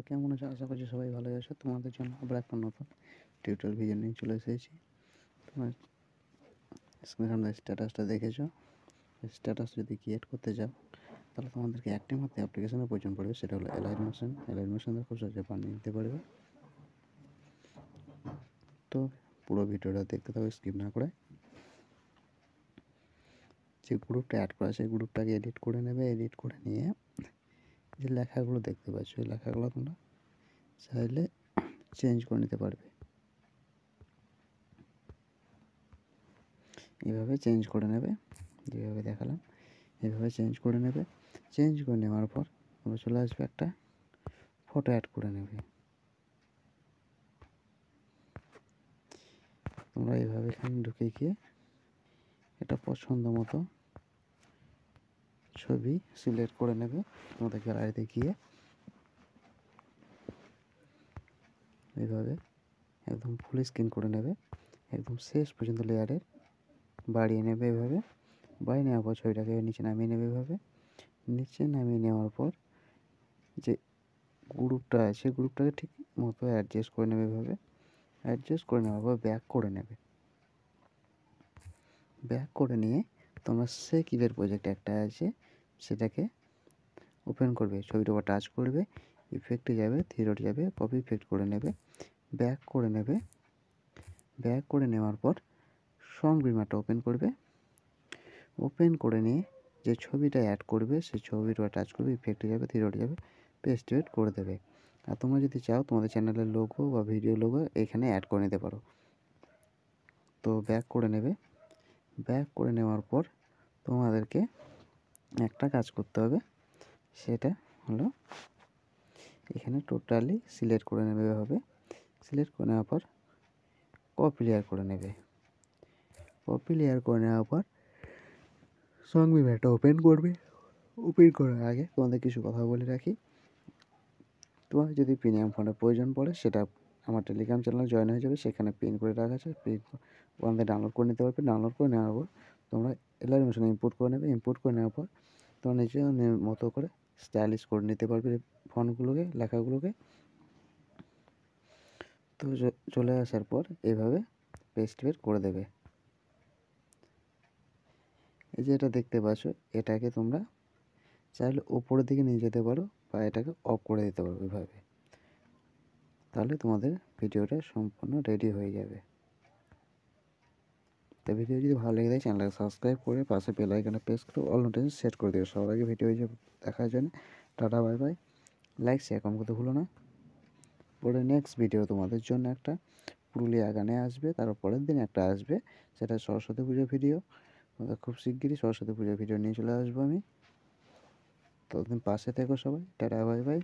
কেমন আছো? আশা করছি সবাই ভালো আছো। তোমাদের জন্য আবার একটা নতুন টিউটোরিয়াল ভিডিও নিয়ে চলে এসেছি। তোমার স্ক্রিনের সামনে স্ট্যাটাসটা দেখেছো। স্ট্যাটাস যদি ক্রিয়েট করতে যাও তাহলে তোমাদেরকে একটি মাত্র অ্যাপ্লিকেশনের প্রয়োজন পড়বে, সেটা হলো এলাইট মোশন। এলাইট মোশন খুব সহজে বানিয়ে নিতে পারবে। তো পুরো ভিডিওটা দেখতে থাকো স্কিপ না করে। যে গ্রুপটা অ্যাড করা সেই গ্রুপটাকে এডিট করে নেবে। এডিট করে নিয়ে যে লেখাগুলো দেখতে পাচ্ছ এই লেখাগুলো তোমরা চাইলে চেঞ্জ করে নিতে পারবে। এইভাবে চেঞ্জ করে নেবে, যেভাবে দেখালাম এইভাবে চেঞ্জ করে নেবে। চেঞ্জ করে নেওয়ার পর তোমরা চলে আসবে, একটা ফটো অ্যাড করে নেবে। তোমরা এইভাবে এখানে ঢুকে গিয়ে এটা পছন্দ মতো ছবি সিলেক্ট করে নেবে। তোমাদের গ্যালারিতে গিয়ে এইভাবে একদম ফুল স্ক্রিন করে নেবে, একদম শেষ পর্যন্ত লেয়ারের বাড়িয়ে নেবে। এভাবে বাড়িয়ে নেওয়ার পর ছবিটাকে নিচে নামিয়ে নেবে। এভাবে নিচে নামিয়ে নেওয়ার পর যে গ্রুপটা আছে গ্রুপটাকে ঠিক মতো অ্যাডজাস্ট করে নেবে। এভাবে অ্যাডজাস্ট করে নেওয়ার পর ব্যাক করে নেবে। ব্যাক করে নিয়ে তোমরা সেকিবের প্রজেক্ট একটা আছে সেটাকে ওপেন করবে। ছবিটার উপর টাচ করবে, ইফেক্টে যাবে, থ্রিডট যাবে, কপি ইফেক্ট করে নেবে, ব্যাক করে নেবে। ব্যাক করে নেওয়ার পর সং বিমারটা ওপেন করবে। ওপেন করে নিয়ে যে ছবিটা অ্যাড করবে সেই ছবিটা টাচ করবে, ইফেক্টে যাবে, থ্রিডট যাবে, পেস্ট করে দেবে। আর তোমরা যদি চাও তোমাদের চ্যানেলের লোগো বা ভিডিও লোগো এখানে অ্যাড করে নিতে পারো। তো ব্যাক করে নেবে। ব্যাক করে নেওয়ার পর তোমাদেরকে একটা কাজ করতে হবে, সেটা হলো এখানে টোটালি সিলেক্ট করে নেবে। এভাবে সিলেক্ট করে নেওয়ার পর কপি লেয়ার করে নেবে। কপি লেয়ার করে নেওয়ার পর সং বিভাগটা ওপেন করবে। ওপেন করার আগে তোমাদের কিছু কথা বলে রাখি। তোমার যদি প্রিমিয়াম ফোনের প্রয়োজন পড়ে সেটা আমার টেলিগ্রাম চ্যানেলে জয়েন হয়ে যাবে, সেখানে পিন করে রাখা আছে। পিন ওখান থেকে ডাউনলোড করে নিতে পারবে। ডাউনলোড করে নেওয়ার পর তোমরা এলাইট মোশন ইম্পোর্ট করে নেবে। ইম্পোর্ট করে নেওয়ার পর তোমরা নিজের মতো করে স্টাইলিশ করে নিতে পারবে ফন্টগুলোকে, লেখাগুলোকে। তো চলে আসার পর এইভাবে পেস্ট করে দেবে। এই যে এটা দেখতে পাচ্ছ, এটাকে তোমরা চাইলে উপরের দিকে নিয়ে যেতে পারো বা এটাকে অফ করে দিতে পারো এভাবে। তাহলে তোমাদের ভিডিওটা সম্পূর্ণ রেডি হয়ে যাবে। তো ভিডিও যদি ভালো লেগে থাকে চ্যানেলটাকে সাবস্ক্রাইব করে পাশে বেল আইকনে প্রেস করে অল নোটিফিকেশন সেট করে দিও সবার আগে ভিডিও দেখার জন্য। Tata, bye bye. Like share comment করতে ভুলো না। পরে নেক্সট ভিডিও তোমাদের জন্য একটা পুরুলিয়া গানে আসবে, তার পরের দিন একটা আসবে সেটা সরস্বতী পুজোর ভিডিও। তোমাদের খুব শিগগিরই সরস্বতী পুজোর ভিডিও নিয়ে চলে আসবো আমি। ততদিন পাশে থেকো সবাই। Tata, bye bye.